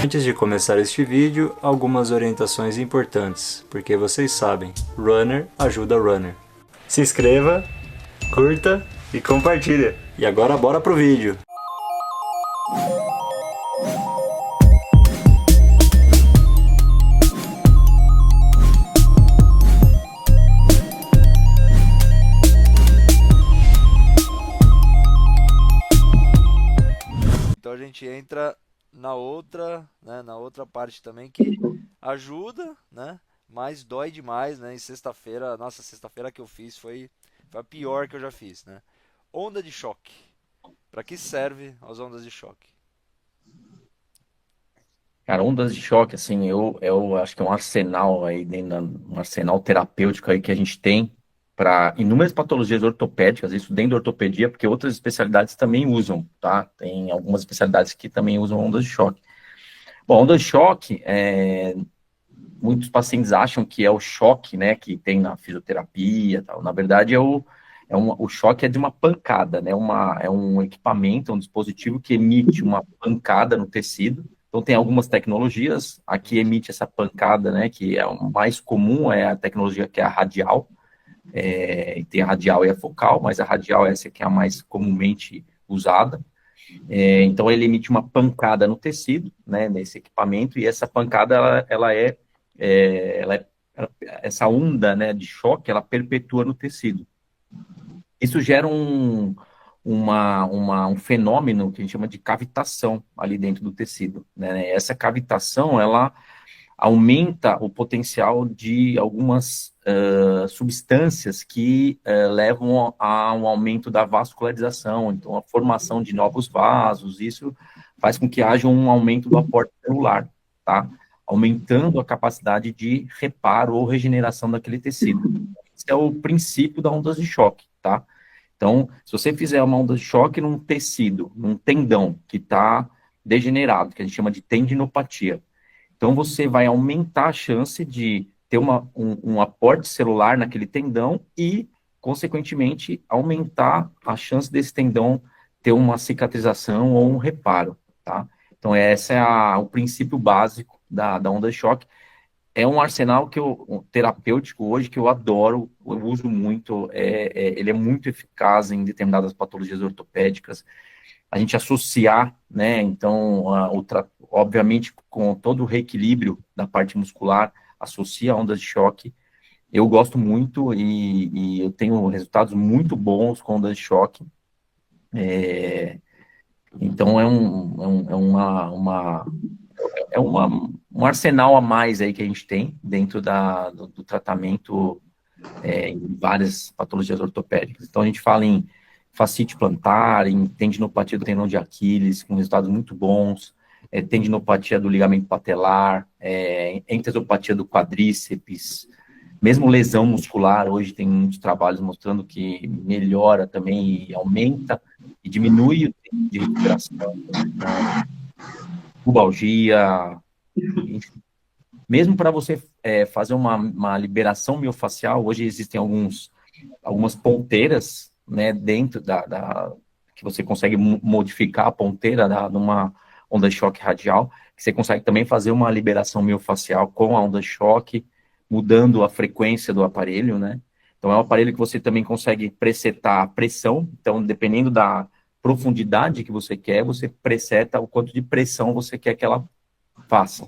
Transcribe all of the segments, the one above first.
Antes de começar este vídeo, algumas orientações importantes, porque vocês sabem, runner ajuda runner. Se inscreva, curta e compartilha. E agora bora pro vídeo! Então a gente entra na outra parte também que ajuda, né? Mas dói demais, né? Em sexta-feira, nossa, sexta-feira que eu fiz foi a pior que eu já fiz, né? Onda de choque. Para que serve as ondas de choque? Cara, ondas de choque, assim, eu acho que é um arsenal aí, um arsenal terapêutico aí que a gente tem para inúmeras patologias ortopédicas, isso dentro da ortopedia, porque outras especialidades também usam, tá? Tem algumas especialidades que também usam ondas de choque. Bom, ondas de choque, muitos pacientes acham que é o choque, né, que tem na fisioterapia e tal. Na verdade, o choque é de uma pancada, né? É um equipamento, um dispositivo que emite uma pancada no tecido. Então, tem algumas tecnologias, a que emite essa pancada, né, que é o mais comum, é a tecnologia que é a radial, tem a radial e a focal, mas a radial é essa que é a mais comumente usada. Então, ele emite uma pancada no tecido, né, nesse equipamento, e essa pancada, ela é essa onda, né, de choque, ela perpetua no tecido. Isso gera um fenômeno que a gente chama de cavitação ali dentro do tecido, né? Essa cavitação, ela aumenta o potencial de algumas substâncias que levam a um aumento da vascularização, então a formação de novos vasos, isso faz com que haja um aumento do aporte celular, tá? Aumentando a capacidade de reparo ou regeneração daquele tecido. Esse é o princípio da ondas de choque, tá? Então, se você fizer uma onda de choque num tecido, num tendão que está degenerado, que a gente chama de tendinopatia, então você vai aumentar a chance de ter um aporte celular naquele tendão e, consequentemente, aumentar a chance desse tendão ter uma cicatrização ou um reparo, tá? Então, esse é o princípio básico da onda de choque. É um arsenal um terapêutico hoje que eu adoro, eu uso muito, ele é muito eficaz em determinadas patologias ortopédicas. A gente associar, né, então, obviamente, com todo o reequilíbrio da parte muscular, associa ondas de choque. Eu gosto muito e eu tenho resultados muito bons com ondas de choque. Então, um arsenal a mais aí que a gente tem dentro do tratamento em várias patologias ortopédicas. Então, a gente fala em fascite plantar, em tendinopatia do tendão de Aquiles, com resultados muito bons, tendinopatia do ligamento patelar, entesopatia do quadríceps, mesmo lesão muscular, hoje tem muitos trabalhos mostrando que melhora também, e aumenta e diminui o tempo de recuperação, né? Pubalgia, mesmo para você fazer uma liberação miofascial, hoje existem algumas ponteiras, né, dentro que você consegue modificar a ponteira de uma onda de choque radial, que você consegue também fazer uma liberação miofascial com a onda de choque, mudando a frequência do aparelho, né? Então, é um aparelho que você também consegue presetar a pressão, então, dependendo da profundidade que você quer, você preseta o quanto de pressão você quer que ela faça.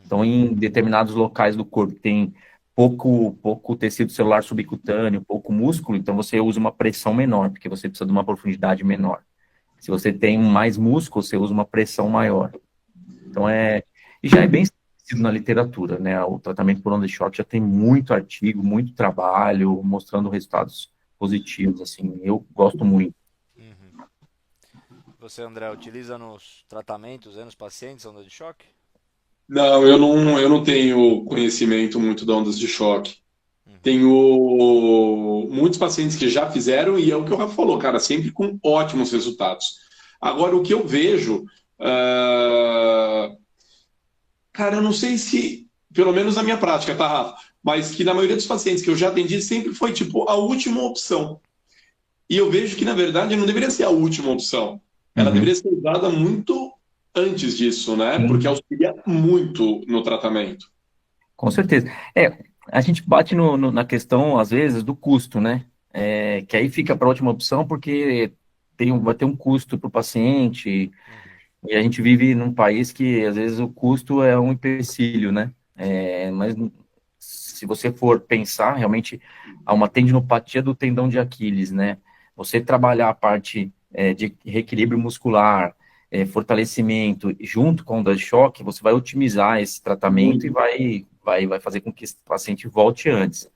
Então, em determinados locais do corpo tem pouco tecido celular subcutâneo, pouco músculo, então você usa uma pressão menor, porque você precisa de uma profundidade menor. Se você tem mais músculo, você usa uma pressão maior. Então, e já é bem estabelecido na literatura, né? O tratamento por onda de choque já tem muito artigo, muito trabalho, mostrando resultados positivos, assim, eu gosto muito. Uhum. Você, André, utiliza nos tratamentos, nos pacientes, onda de choque? Não, eu não tenho conhecimento muito de ondas de choque. Uhum. Tenho muitos pacientes que já fizeram e é o que o Rafa falou, cara, sempre com ótimos resultados. Agora, o que eu vejo, cara, eu não sei se, pelo menos na minha prática, tá, Rafa? Mas que na maioria dos pacientes que eu já atendi sempre foi, tipo, a última opção. E eu vejo que, na verdade, não deveria ser a última opção. Ela Uhum. deveria ser usada muito antes disso, né? Sim. Porque auxilia muito no tratamento. Com certeza. A gente bate na questão, às vezes, do custo, né? Que aí fica para a última opção, porque vai ter um custo para o paciente, Uhum. e a gente vive num país que, às vezes, o custo é um empecilho, né? Mas se você for pensar, realmente, há uma tendinopatia do tendão de Aquiles, né? Você trabalhar a parte de reequilíbrio muscular, fortalecimento, junto com o da choque, você vai otimizar esse tratamento e Muito. vai fazer com que esse paciente volte antes.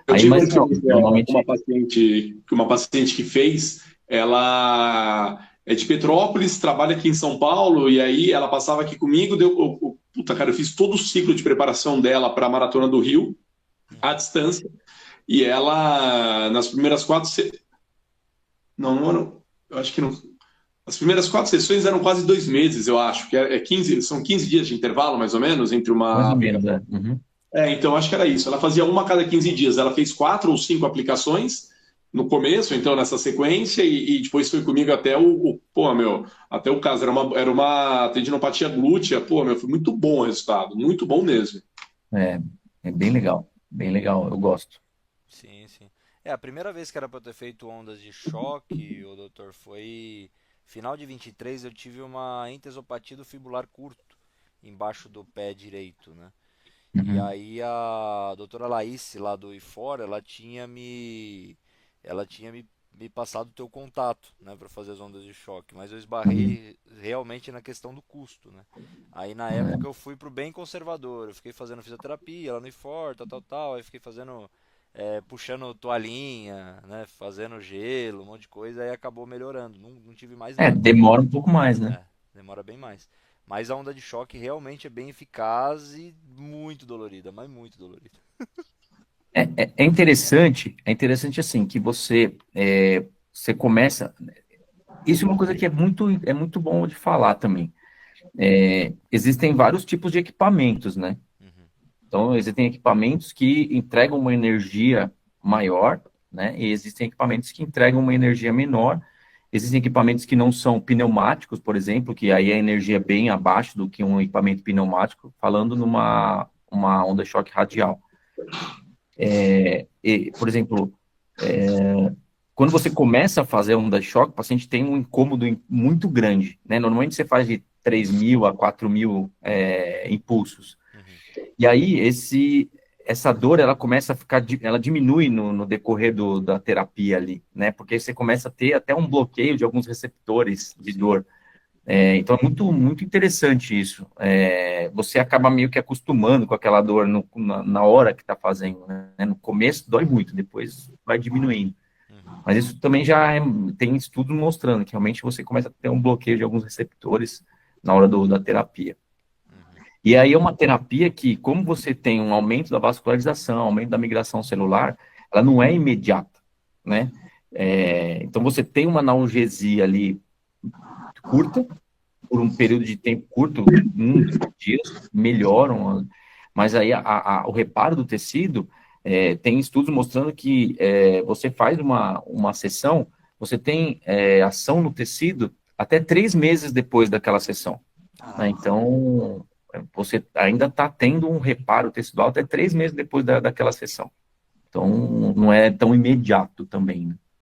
Eu Aí, tive uma mas não, experiência com normalmente, uma paciente que fez, ela é de Petrópolis, trabalha aqui em São Paulo, e aí ela passava aqui comigo, puta, cara, eu fiz todo o ciclo de preparação dela para a Maratona do Rio, à Uhum. distância, e ela, nas primeiras não eram, eu acho que não, as primeiras 4 sessões eram quase 2 meses, eu acho, que são 15 dias de intervalo, mais ou menos, entre mais uma ou menos, aplicação. Uhum. Então acho que era isso. Ela fazia uma a cada 15 dias. Ela fez 4 ou 5 aplicações no começo, então nessa sequência, e depois foi comigo até pô, meu, até o caso. Era uma tendinopatia glútea, pô, meu, foi muito bom o resultado, muito bom mesmo. É, é bem legal, eu gosto. Sim, sim. A primeira vez que era pra eu ter feito ondas de choque, o doutor, foi final de 23, eu tive uma entesopatia do fibular curto embaixo do pé direito, né? E Uhum. aí a doutora Laís, lá do IFOR, ela tinha me passado o teu contato, né, para fazer as ondas de choque, mas eu Uhum. esbarrei realmente na questão do custo, né? Aí na É. época eu fui pro bem conservador, eu fiquei fazendo fisioterapia lá no IFOR, tal, aí fiquei fazendo, puxando toalhinha, né, fazendo gelo, um monte de coisa, aí acabou melhorando, não tive mais nada. Demora um pouco mais, né? Demora bem mais. Mas a onda de choque realmente é bem eficaz e muito dolorida, mas muito dolorida. É interessante assim, que você começa. Isso é uma coisa que é muito bom de falar também. Existem vários tipos de equipamentos, né? Uhum, Então, existem equipamentos que entregam uma energia maior, né? E existem equipamentos que entregam uma energia menor. Existem equipamentos que não são pneumáticos, por exemplo, que aí a energia é bem abaixo do que um equipamento pneumático, falando numa uma onda choque radial. Por exemplo, quando você começa a fazer onda choque, o paciente tem um incômodo muito grande, né? Normalmente você faz de 3.000 a 4.000 impulsos. uhum, E aí, essa dor, ela começa a ficar, ela diminui no decorrer da terapia ali, né? Porque você começa a ter até um bloqueio de alguns receptores de sim. dor. Então, é muito, muito interessante isso. Você acaba meio que acostumando com aquela dor na hora que está fazendo, né? No começo dói muito, depois vai diminuindo. Uhum, Mas isso também tem estudos mostrando que realmente você começa a ter um bloqueio de alguns receptores na hora da terapia. uhum, E aí é uma terapia que, como você tem um aumento da vascularização, aumento da migração celular, ela não é imediata, né? Então você tem uma analgesia ali curta, por um período de tempo curto, 1, 2 dias, melhoram, mas aí o reparo do tecido, tem estudos mostrando que você faz uma sessão, você tem ação no tecido até 3 meses depois daquela sessão, né? caraca. Então, você ainda está tendo um reparo tecidual até 3 meses depois daquela sessão. Então, não é tão imediato também, né?